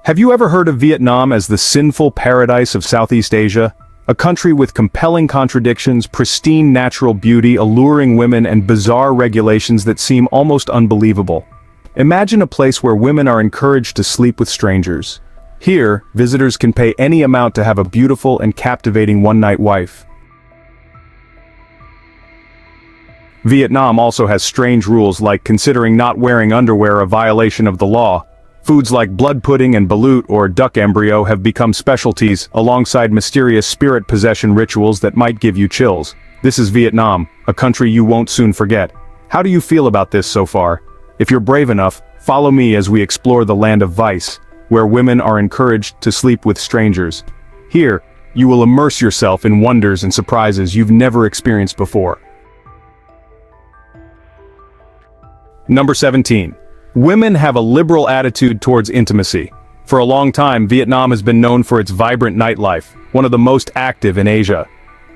Have you ever heard of Vietnam as the sinful paradise of Southeast Asia? A country with compelling contradictions, pristine natural beauty, alluring women, and bizarre regulations that seem almost unbelievable. Imagine a place where women are encouraged to sleep with strangers. Here, visitors can pay any amount to have a beautiful and captivating one-night wife. Vietnam also has strange rules like considering not wearing underwear a violation of the law. Foods like blood pudding and balut or duck embryo have become specialties alongside mysterious spirit possession rituals that might give you chills. This is Vietnam, a country you won't soon forget. How do you feel about this so far? If you're brave enough, follow me as we explore the land of vice, where women are encouraged to sleep with strangers. Here, you will immerse yourself in wonders and surprises you've never experienced before. Number 17. Women have a liberal attitude towards intimacy. For a long time, Vietnam has been known for its vibrant nightlife, one of the most active in Asia.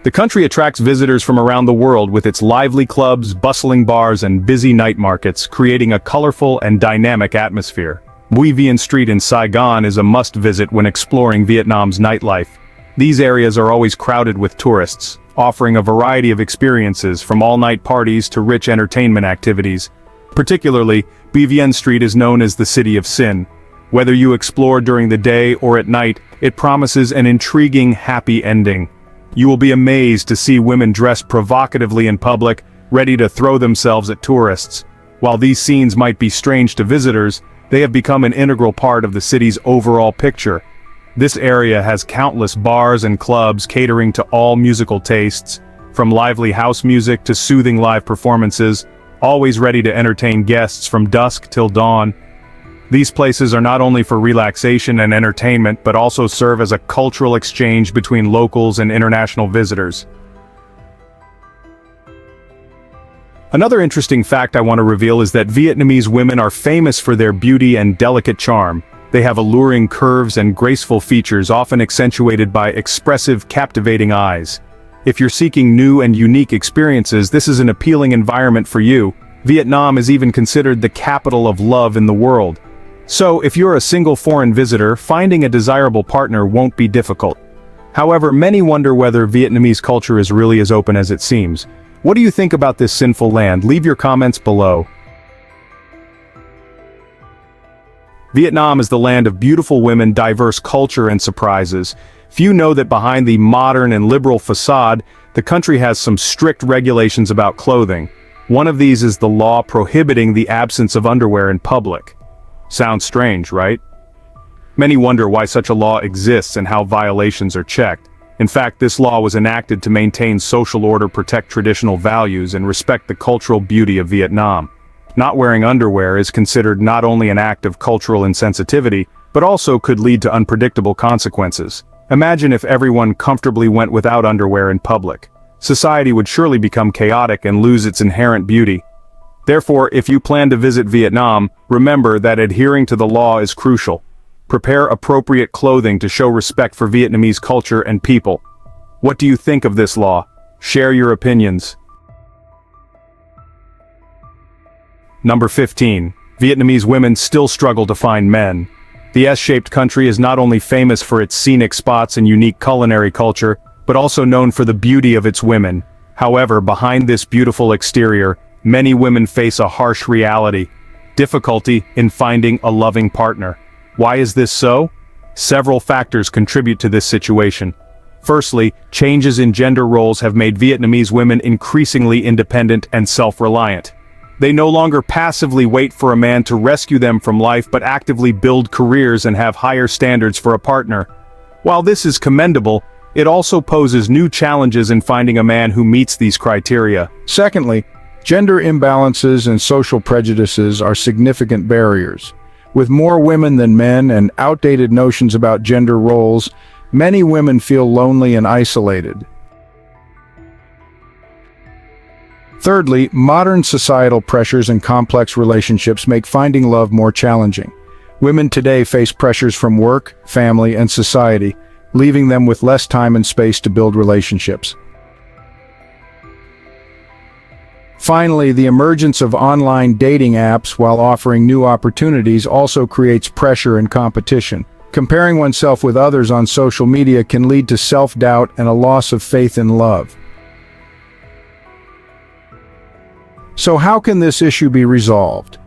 The country attracts visitors from around the world with its lively clubs, bustling bars, and busy night markets, creating a colorful and dynamic atmosphere. Bui Vien Street in Saigon is a must-visit when exploring Vietnam's nightlife. These areas are always crowded with tourists, offering a variety of experiences from all-night parties to rich entertainment activities. Particularly, Bui Vien Street is known as the City of Sin. Whether you explore during the day or at night, it promises an intriguing, happy ending. You will be amazed to see women dressed provocatively in public, ready to throw themselves at tourists. While these scenes might be strange to visitors, they have become an integral part of the city's overall picture. This area has countless bars and clubs catering to all musical tastes, from lively house music to soothing live performances, always ready to entertain guests from dusk till dawn. These places are not only for relaxation and entertainment but also serve as a cultural exchange between locals and international visitors. Another interesting fact I want to reveal is that Vietnamese women are famous for their beauty and delicate charm. They have alluring curves and graceful features often accentuated by expressive, captivating eyes. If you're seeking new and unique experiences, this is an appealing environment for you. Vietnam is even considered the capital of love in the world. So, if you're a single foreign visitor, finding a desirable partner won't be difficult. However, many wonder whether Vietnamese culture is really as open as it seems. What do you think about this sinful land? Leave your comments below. Vietnam is the land of beautiful women, diverse culture, and surprises. Few know that behind the modern and liberal facade, the country has some strict regulations about clothing. One of these is the law prohibiting the absence of underwear in public. Sounds strange, right? Many wonder why such a law exists and how violations are checked. In fact, this law was enacted to maintain social order, protect traditional values, and respect the cultural beauty of Vietnam. Not wearing underwear is considered not only an act of cultural insensitivity, but also could lead to unpredictable consequences. Imagine if everyone comfortably went without underwear in public. Society would surely become chaotic and lose its inherent beauty. Therefore, if you plan to visit Vietnam, remember that adhering to the law is crucial. Prepare appropriate clothing to show respect for Vietnamese culture and people. What do you think of this law? Share your opinions. Number 15. Vietnamese women still struggle to find men. The S-shaped country is not only famous for its scenic spots and unique culinary culture, but also known for the beauty of its women. However, behind this beautiful exterior, many women face a harsh reality: difficulty in finding a loving partner. Why is this so? Several factors contribute to this situation. Firstly, changes in gender roles have made Vietnamese women increasingly independent and self-reliant. They no longer passively wait for a man to rescue them from life but actively build careers and have higher standards for a partner. While this is commendable, it also poses new challenges in finding a man who meets these criteria. Secondly, gender imbalances and social prejudices are significant barriers. With more women than men and outdated notions about gender roles, many women feel lonely and isolated. Thirdly, modern societal pressures and complex relationships make finding love more challenging. Women today face pressures from work, family, and society, leaving them with less time and space to build relationships. Finally, the emergence of online dating apps while offering new opportunities also creates pressure and competition. Comparing oneself with others on social media can lead to self-doubt and a loss of faith in love. So how can this issue be resolved?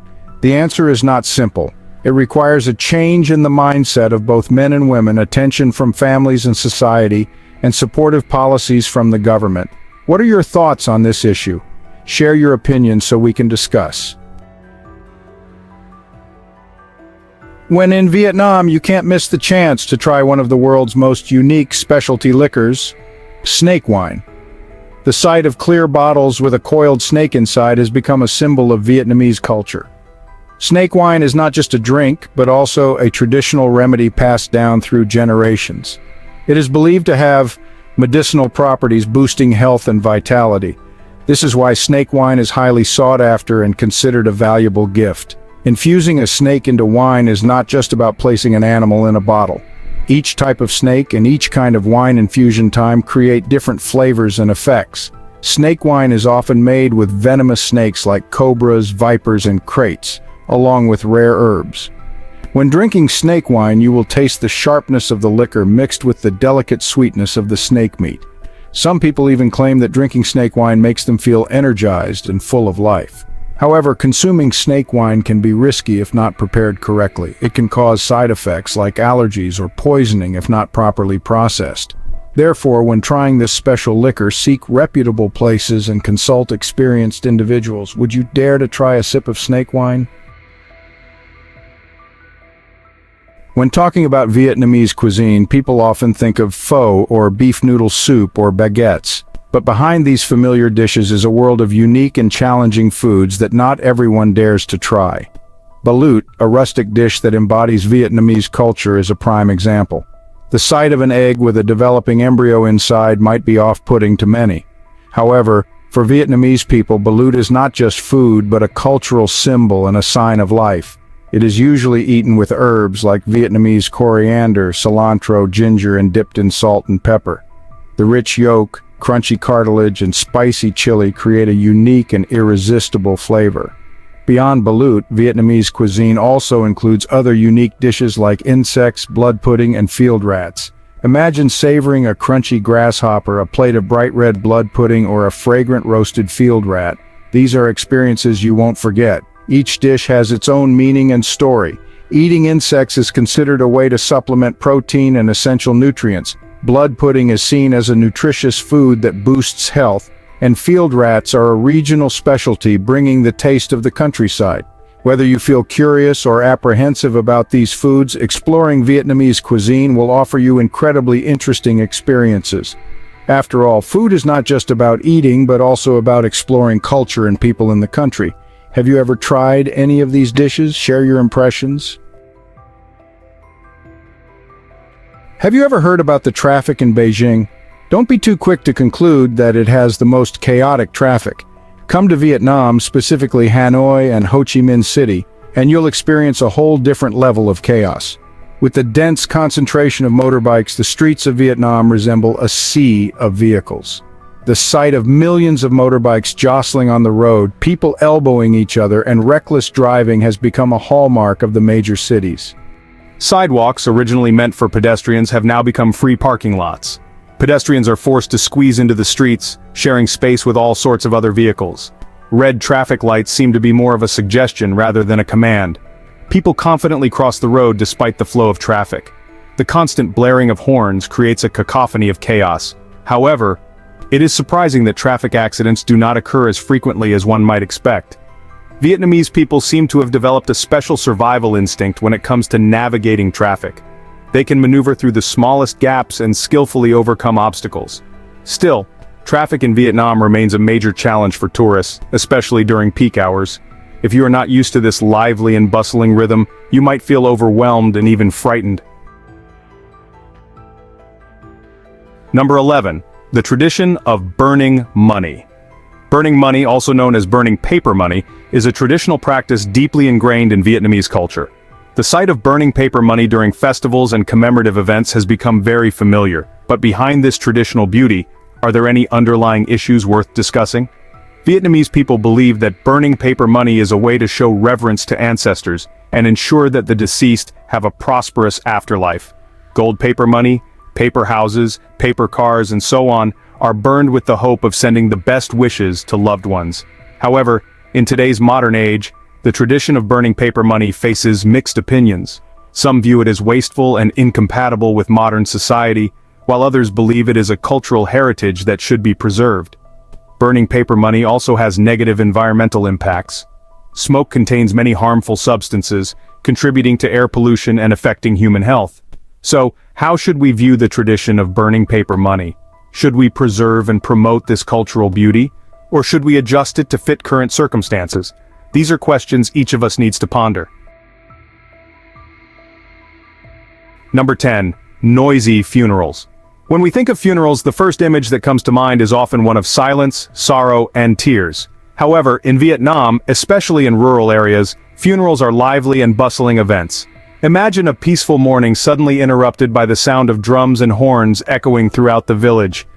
The answer is not simple. It requires a change in the mindset of both men and women, attention from families and society, and supportive policies from the government. What are your thoughts on this issue? Share your opinions so we can discuss. When in Vietnam, you can't miss the chance to try one of the world's most unique specialty liquors, snake wine. The sight of clear bottles with a coiled snake inside has become a symbol of Vietnamese culture. Snake wine is not just a drink, but also a traditional remedy passed down through generations. It is believed to have medicinal properties boosting health and vitality. This is why snake wine is highly sought after and considered a valuable gift. Infusing a snake into wine is not just about placing an animal in a bottle. Each type of snake and each kind of wine infusion time create different flavors and effects. Snake wine is often made with venomous snakes like cobras, vipers, and kraits, along with rare herbs. When drinking snake wine, you will taste the sharpness of the liquor mixed with the delicate sweetness of the snake meat. Some people even claim that drinking snake wine makes them feel energized and full of life. However, consuming snake wine can be risky if not prepared correctly. It can cause side effects like allergies or poisoning if not properly processed. Therefore, when trying this special liquor, seek reputable places and consult experienced individuals. Would you dare to try a sip of snake wine? When talking about Vietnamese cuisine, people often think of pho or beef noodle soup or baguettes. But behind these familiar dishes is a world of unique and challenging foods that not everyone dares to try. Balut, a rustic dish that embodies Vietnamese culture, is a prime example. The sight of an egg with a developing embryo inside might be off-putting to many. However, for Vietnamese people, balut is not just food but a cultural symbol and a sign of life. It is usually eaten with herbs like Vietnamese coriander, cilantro, ginger, and dipped in salt and pepper. The rich yolk, crunchy cartilage, and spicy chili create a unique and irresistible flavor. Beyond balut, Vietnamese cuisine also includes other unique dishes like insects, blood pudding, and field rats. Imagine savoring a crunchy grasshopper, a plate of bright red blood pudding, or a fragrant roasted field rat. These are experiences you won't forget. Each dish has its own meaning and story. Eating insects is considered a way to supplement protein and essential nutrients. Blood pudding is seen as a nutritious food that boosts health, and field rats are a regional specialty bringing the taste of the countryside. Whether you feel curious or apprehensive about these foods, exploring Vietnamese cuisine will offer you incredibly interesting experiences. After all, food is not just about eating, but also about exploring culture and people in the country. Have you ever tried any of these dishes? Share your impressions. Have you ever heard about the traffic in Beijing? Don't be too quick to conclude that it has the most chaotic traffic. Come to Vietnam, specifically Hanoi and Ho Chi Minh City, and you'll experience a whole different level of chaos. With the dense concentration of motorbikes, the streets of Vietnam resemble a sea of vehicles. The sight of millions of motorbikes jostling on the road, people elbowing each other, and reckless driving has become a hallmark of the major cities. Sidewalks, originally meant for pedestrians, have now become free parking lots. Pedestrians are forced to squeeze into the streets, sharing space with all sorts of other vehicles. Red traffic lights seem to be more of a suggestion rather than a command. People confidently cross the road despite the flow of traffic. The constant blaring of horns creates a cacophony of chaos. However, it is surprising that traffic accidents do not occur as frequently as one might expect. Vietnamese people seem to have developed a special survival instinct when it comes to navigating traffic. They can maneuver through the smallest gaps and skillfully overcome obstacles. Still, traffic in Vietnam remains a major challenge for tourists, especially during peak hours. If you are not used to this lively and bustling rhythm, you might feel overwhelmed and even frightened. Number 11. The tradition of burning money. Burning money, also known as burning paper money, is a traditional practice deeply ingrained in Vietnamese culture. The sight of burning paper money during festivals and commemorative events has become very familiar, but behind this traditional beauty, are there any underlying issues worth discussing? Vietnamese people believe that burning paper money is a way to show reverence to ancestors and ensure that the deceased have a prosperous afterlife. Gold paper money, paper houses, paper cars, and so on are burned with the hope of sending the best wishes to loved ones. However, in today's modern age, the tradition of burning paper money faces mixed opinions. Some view it as wasteful and incompatible with modern society, while others believe it is a cultural heritage that should be preserved. Burning paper money also has negative environmental impacts. Smoke contains many harmful substances, contributing to air pollution and affecting human health. So, how should we view the tradition of burning paper money? Should we preserve and promote this cultural beauty? Or should we adjust it to fit current circumstances? These are questions each of us needs to ponder. Number 10. Noisy funerals. When we think of funerals, the first image that comes to mind is often one of silence, sorrow, and tears. However, in Vietnam, especially in rural areas, funerals are lively and bustling events. Imagine a peaceful morning suddenly interrupted by the sound of drums and horns echoing throughout the village.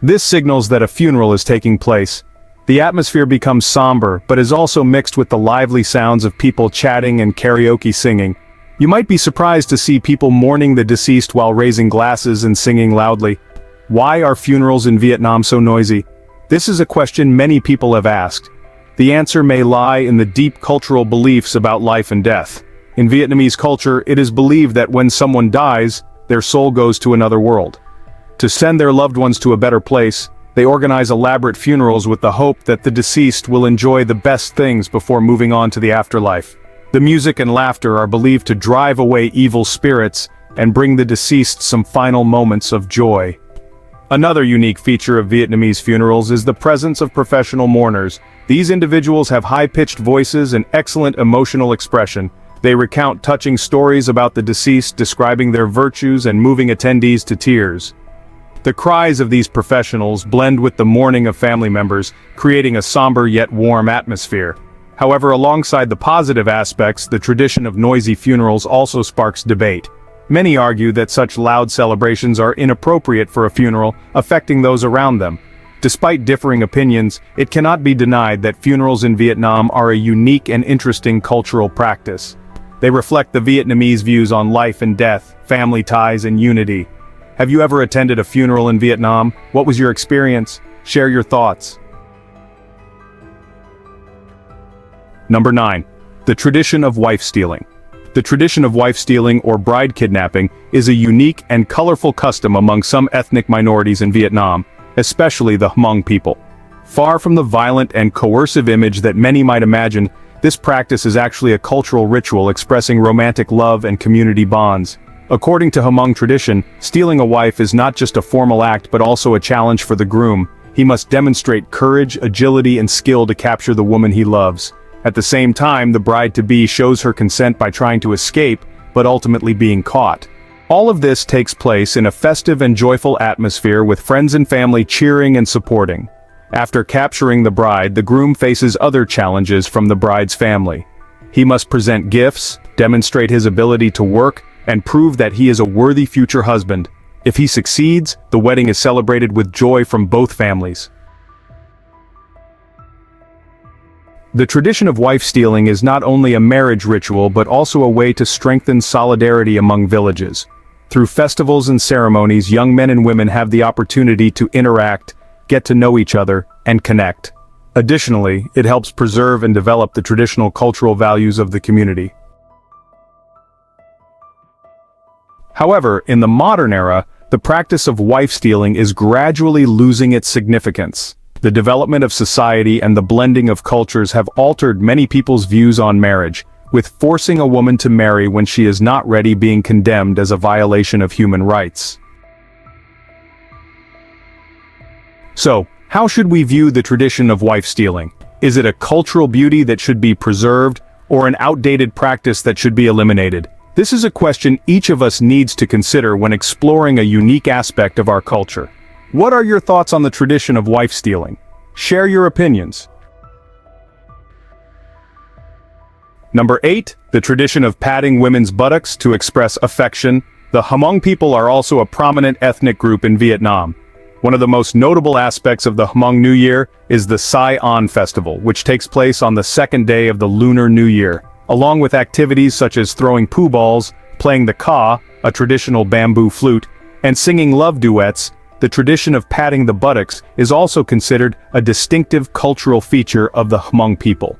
This signals that a funeral is taking place. The atmosphere becomes somber, but is also mixed with the lively sounds of people chatting and karaoke singing. You might be surprised to see people mourning the deceased while raising glasses and singing loudly. Why are funerals in Vietnam so noisy? This is a question many people have asked. The answer may lie in the deep cultural beliefs about life and death. In Vietnamese culture, it is believed that when someone dies, their soul goes to another world. To send their loved ones to a better place, they organize elaborate funerals with the hope that the deceased will enjoy the best things before moving on to the afterlife. The music and laughter are believed to drive away evil spirits and bring the deceased some final moments of joy. Another unique feature of Vietnamese funerals is the presence of professional mourners. These individuals have high-pitched voices and excellent emotional expression. They recount touching stories about the deceased, describing their virtues and moving attendees to tears. The cries of these professionals blend with the mourning of family members, creating a somber yet warm atmosphere. However, alongside the positive aspects, the tradition of noisy funerals also sparks debate. Many argue that such loud celebrations are inappropriate for a funeral, affecting those around them. Despite differing opinions, it cannot be denied that funerals in Vietnam are a unique and interesting cultural practice. They reflect the Vietnamese views on life and death, family ties, and unity. Have you ever attended a funeral in Vietnam? What was your experience? Share your thoughts. Number 9. The tradition of wife stealing. The tradition of wife stealing or bride kidnapping is a unique and colorful custom among some ethnic minorities in Vietnam, especially the Hmong people. Far from the violent and coercive image that many might imagine, this practice is actually a cultural ritual expressing romantic love and community bonds. According to Hmong tradition, stealing a wife is not just a formal act but also a challenge for the groom. He must demonstrate courage, agility, and skill to capture the woman he loves. At the same time, the bride-to-be shows her consent by trying to escape, but ultimately being caught. All of this takes place in a festive and joyful atmosphere with friends and family cheering and supporting. After capturing the bride, the groom faces other challenges from the bride's family. He must present gifts, demonstrate his ability to work, and prove that he is a worthy future husband. If he succeeds, the wedding is celebrated with joy from both families. The tradition of wife stealing is not only a marriage ritual but also a way to strengthen solidarity among villages. Through festivals and ceremonies, young men and women have the opportunity to interact, get to know each other, and connect. Additionally, it helps preserve and develop the traditional cultural values of the community. However, in the modern era, the practice of wife stealing is gradually losing its significance. The development of society and the blending of cultures have altered many people's views on marriage, with forcing a woman to marry when she is not ready being condemned as a violation of human rights. So, how should we view the tradition of wife stealing? Is it a cultural beauty that should be preserved, or an outdated practice that should be eliminated? This is a question each of us needs to consider when exploring a unique aspect of our culture. What are your thoughts on the tradition of wife stealing? Share your opinions. Number 8, the tradition of patting women's buttocks to express affection. The Hmong people are also a prominent ethnic group in Vietnam. One of the most notable aspects of the Hmong New Year is the Sai On Festival, which takes place on the second day of the Lunar New Year, along with activities such as throwing poo balls, playing the ka, a traditional bamboo flute, and singing love duets. The tradition of patting the buttocks is also considered a distinctive cultural feature of the Hmong people.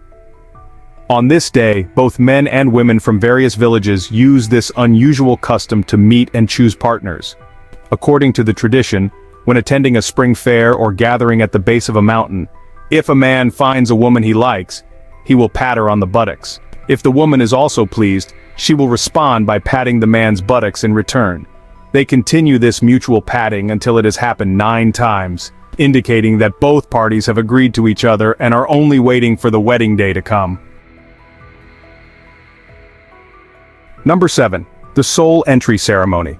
On this day, both men and women from various villages use this unusual custom to meet and choose partners. According to the tradition, when attending a spring fair or gathering at the base of a mountain, if a man finds a woman he likes, he will pat her on the buttocks. If the woman is also pleased, she will respond by patting the man's buttocks in return. They continue this mutual patting until it has happened 9 times, indicating that both parties have agreed to each other and are only waiting for the wedding day to come. Number 7. The Soul Entry Ceremony.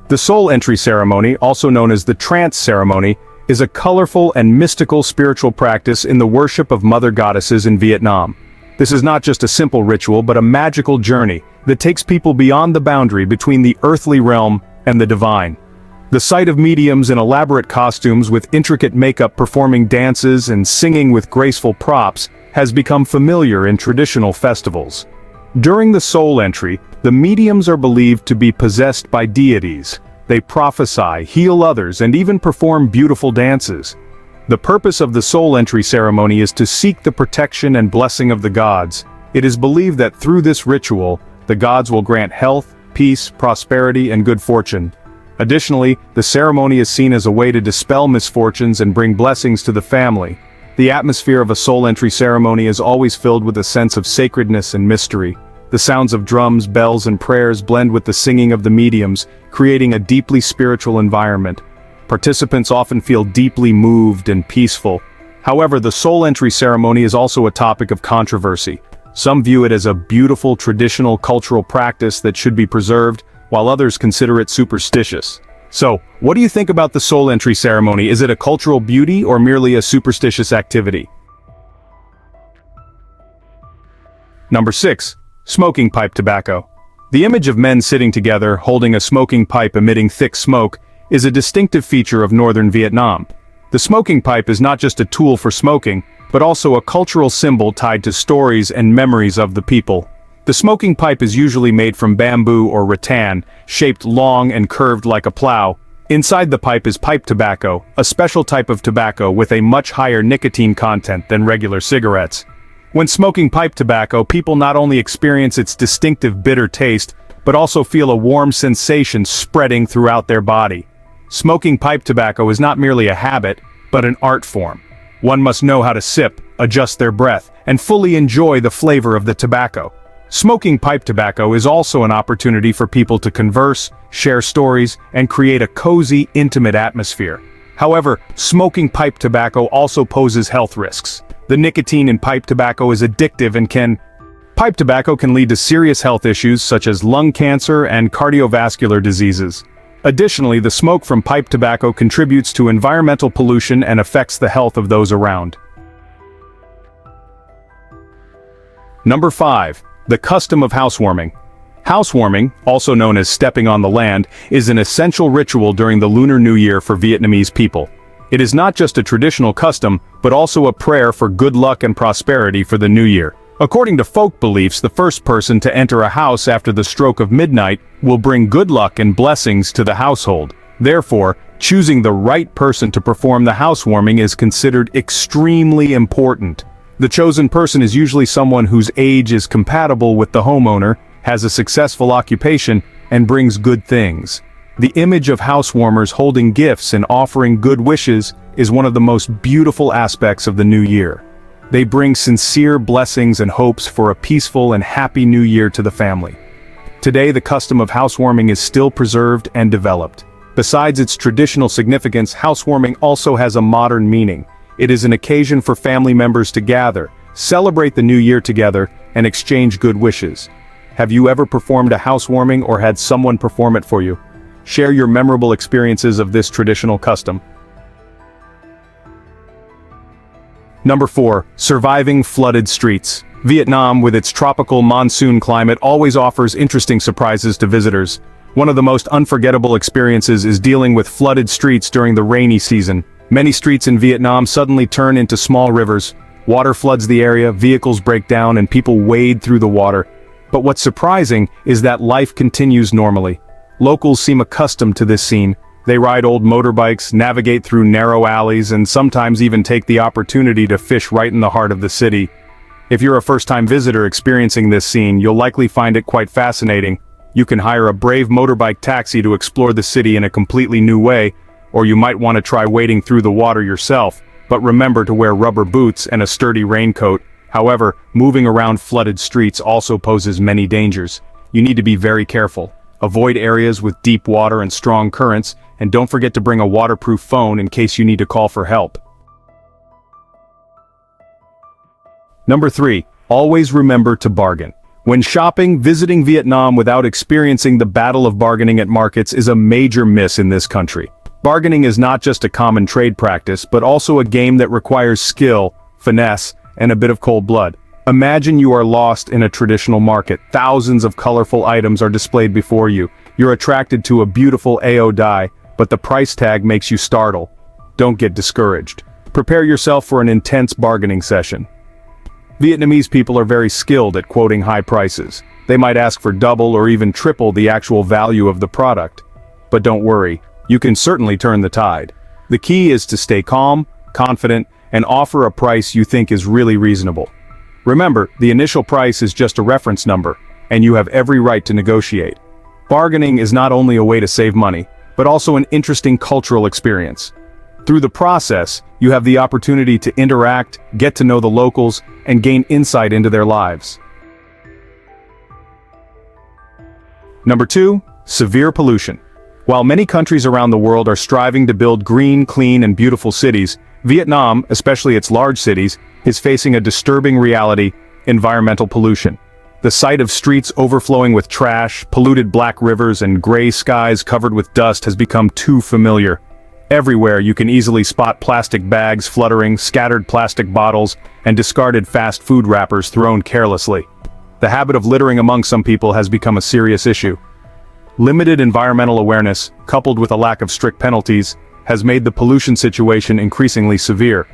The Soul Entry Ceremony, also known as the Trance Ceremony, is a colorful and mystical spiritual practice in the worship of mother goddesses in Vietnam. This is not just a simple ritual but a magical journey that takes people beyond the boundary between the earthly realm and the divine. The sight of mediums in elaborate costumes with intricate makeup performing dances and singing with graceful props has become familiar in traditional festivals. During the soul entry, the mediums are believed to be possessed by deities. They prophesy, heal others, and even perform beautiful dances. The purpose of the soul entry ceremony is to seek the protection and blessing of the gods. It is believed that through this ritual, the gods will grant health, peace, prosperity, and good fortune. Additionally, the ceremony is seen as a way to dispel misfortunes and bring blessings to the family. The atmosphere of a soul entry ceremony is always filled with a sense of sacredness and mystery. The sounds of drums, bells, and prayers blend with the singing of the mediums, creating a deeply spiritual environment. Participants often feel deeply moved and peaceful. However, the soul entry ceremony is also a topic of controversy. Some view it as a beautiful traditional cultural practice that should be preserved, while others consider it superstitious. So, what do you think about the soul entry ceremony? Is it a cultural beauty or merely a superstitious activity? Number 6. Smoking pipe tobacco. The image of men sitting together, holding a smoking pipe emitting thick smoke, is a distinctive feature of northern Vietnam. The smoking pipe is not just a tool for smoking, but also a cultural symbol tied to stories and memories of the people. The smoking pipe is usually made from bamboo or rattan, shaped long and curved like a plow. Inside the pipe is pipe tobacco, a special type of tobacco with a much higher nicotine content than regular cigarettes. When smoking pipe tobacco, people not only experience its distinctive bitter taste, but also feel a warm sensation spreading throughout their body. Smoking pipe tobacco is not merely a habit, but an art form. One must know how to sip, adjust their breath, and fully enjoy the flavor of the tobacco. Smoking pipe tobacco is also an opportunity for people to converse, share stories, and create a cozy, intimate atmosphere. However, smoking pipe tobacco also poses health risks. The nicotine in pipe tobacco is addictive and Pipe tobacco can lead to serious health issues such as lung cancer and cardiovascular diseases. Additionally, the smoke from pipe tobacco contributes to environmental pollution and affects the health of those around. Number 5. The custom of housewarming. Housewarming, also known as stepping on the land, is an essential ritual during the Lunar New Year for Vietnamese people. It is not just a traditional custom, but also a prayer for good luck and prosperity for the new year. According to folk beliefs, the first person to enter a house after the stroke of midnight will bring good luck and blessings to the household. Therefore, choosing the right person to perform the housewarming is considered extremely important. The chosen person is usually someone whose age is compatible with the homeowner, has a successful occupation, and brings good things. The image of housewarmers holding gifts and offering good wishes is one of the most beautiful aspects of the new year. They bring sincere blessings and hopes for a peaceful and happy new year to the family. Today, the custom of housewarming is still preserved and developed. Besides its traditional significance, housewarming also has a modern meaning. It is an occasion for family members to gather, celebrate the new year together, and exchange good wishes. Have you ever performed a housewarming or had someone perform it for you? Share your memorable experiences of this traditional custom. Number 4. Surviving flooded streets. Vietnam, with its tropical monsoon climate, always offers interesting surprises to visitors. One of the most unforgettable experiences is dealing with flooded streets during the rainy season. Many streets in Vietnam suddenly turn into small rivers. Water floods the area, vehicles break down, and people wade through the water. But what's surprising is that life continues normally. Locals seem accustomed to this scene. They ride old motorbikes, navigate through narrow alleys, and sometimes even take the opportunity to fish right in the heart of the city. If you're a first-time visitor experiencing this scene, you'll likely find it quite fascinating. You can hire a brave motorbike taxi to explore the city in a completely new way, or you might want to try wading through the water yourself, but remember to wear rubber boots and a sturdy raincoat. However, moving around flooded streets also poses many dangers. You need to be very careful. Avoid areas with deep water and strong currents, and don't forget to bring a waterproof phone in case you need to call for help. Number 3. Always remember to bargain. When shopping, visiting Vietnam without experiencing the battle of bargaining at markets is a major miss in this country. Bargaining is not just a common trade practice, but also a game that requires skill, finesse, and a bit of cold blood. Imagine you are lost in a traditional market. Thousands of colorful items are displayed before you. You're attracted to a beautiful AO dye, but the price tag makes you startle. Don't get discouraged. Prepare yourself for an intense bargaining session. Vietnamese people are very skilled at quoting high prices. They might ask for double or even triple the actual value of the product. But don't worry, you can certainly turn the tide. The key is to stay calm, confident, and offer a price you think is really reasonable. Remember, the initial price is just a reference number, and you have every right to negotiate. Bargaining is not only a way to save money, but also an interesting cultural experience. Through the process, you have the opportunity to interact, get to know the locals, and gain insight into their lives. Number 2. Severe pollution. While many countries around the world are striving to build green, clean, and beautiful cities, Vietnam, especially its large cities, is facing a disturbing reality: environmental pollution. The sight of streets overflowing with trash, polluted black rivers, and gray skies covered with dust has become too familiar. Everywhere you can easily spot plastic bags fluttering, scattered plastic bottles, and discarded fast food wrappers thrown carelessly. The habit of littering among some people has become a serious issue. Limited environmental awareness, coupled with a lack of strict penalties, has made the pollution situation increasingly severe.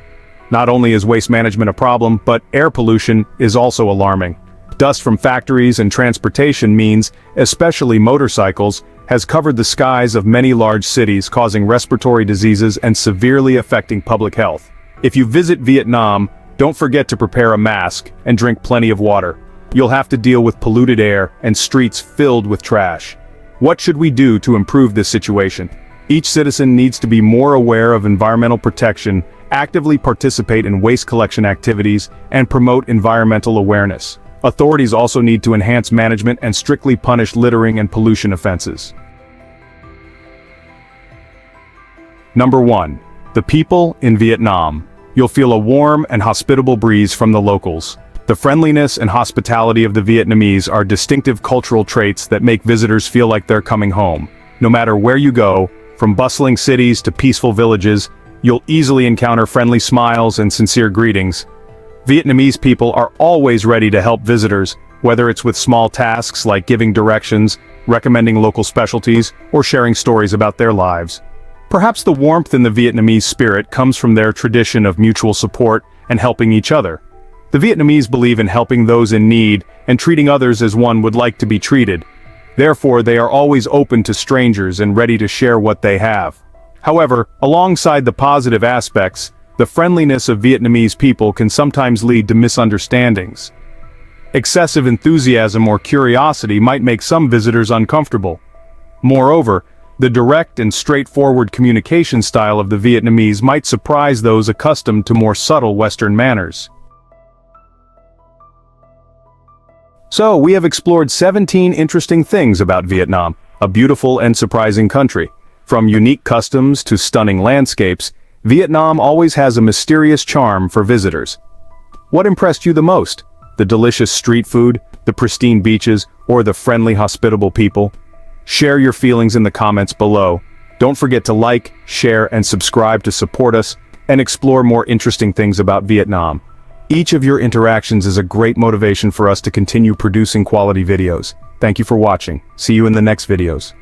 Not only is waste management a problem, but air pollution is also alarming. Dust from factories and transportation means, especially motorcycles, has covered the skies of many large cities, causing respiratory diseases and severely affecting public health. If you visit Vietnam, don't forget to prepare a mask and drink plenty of water. You'll have to deal with polluted air and streets filled with trash. What should we do to improve this situation? Each citizen needs to be more aware of environmental protection, actively participate in waste collection activities, and promote environmental awareness. Authorities also need to enhance management and strictly punish littering and pollution offenses. Number 1. The people in Vietnam. You'll feel a warm and hospitable breeze from the locals. The friendliness and hospitality of the Vietnamese are distinctive cultural traits that make visitors feel like they're coming home. No matter where you go, from bustling cities to peaceful villages, you'll easily encounter friendly smiles and sincere greetings. Vietnamese people are always ready to help visitors, whether it's with small tasks like giving directions, recommending local specialties, or sharing stories about their lives. Perhaps the warmth in the Vietnamese spirit comes from their tradition of mutual support and helping each other. The Vietnamese believe in helping those in need and treating others as one would like to be treated. Therefore, they are always open to strangers and ready to share what they have. However, alongside the positive aspects, the friendliness of Vietnamese people can sometimes lead to misunderstandings. Excessive enthusiasm or curiosity might make some visitors uncomfortable. Moreover, the direct and straightforward communication style of the Vietnamese might surprise those accustomed to more subtle Western manners. So, we have explored 17 interesting things about Vietnam, a beautiful and surprising country. From unique customs to stunning landscapes, Vietnam always has a mysterious charm for visitors. What impressed you the most? The delicious street food, the pristine beaches, or the friendly, hospitable people? Share your feelings in the comments below. Don't forget to like, share, and subscribe to support us and explore more interesting things about Vietnam. Each of your interactions is a great motivation for us to continue producing quality videos. Thank you for watching. See you in the next videos.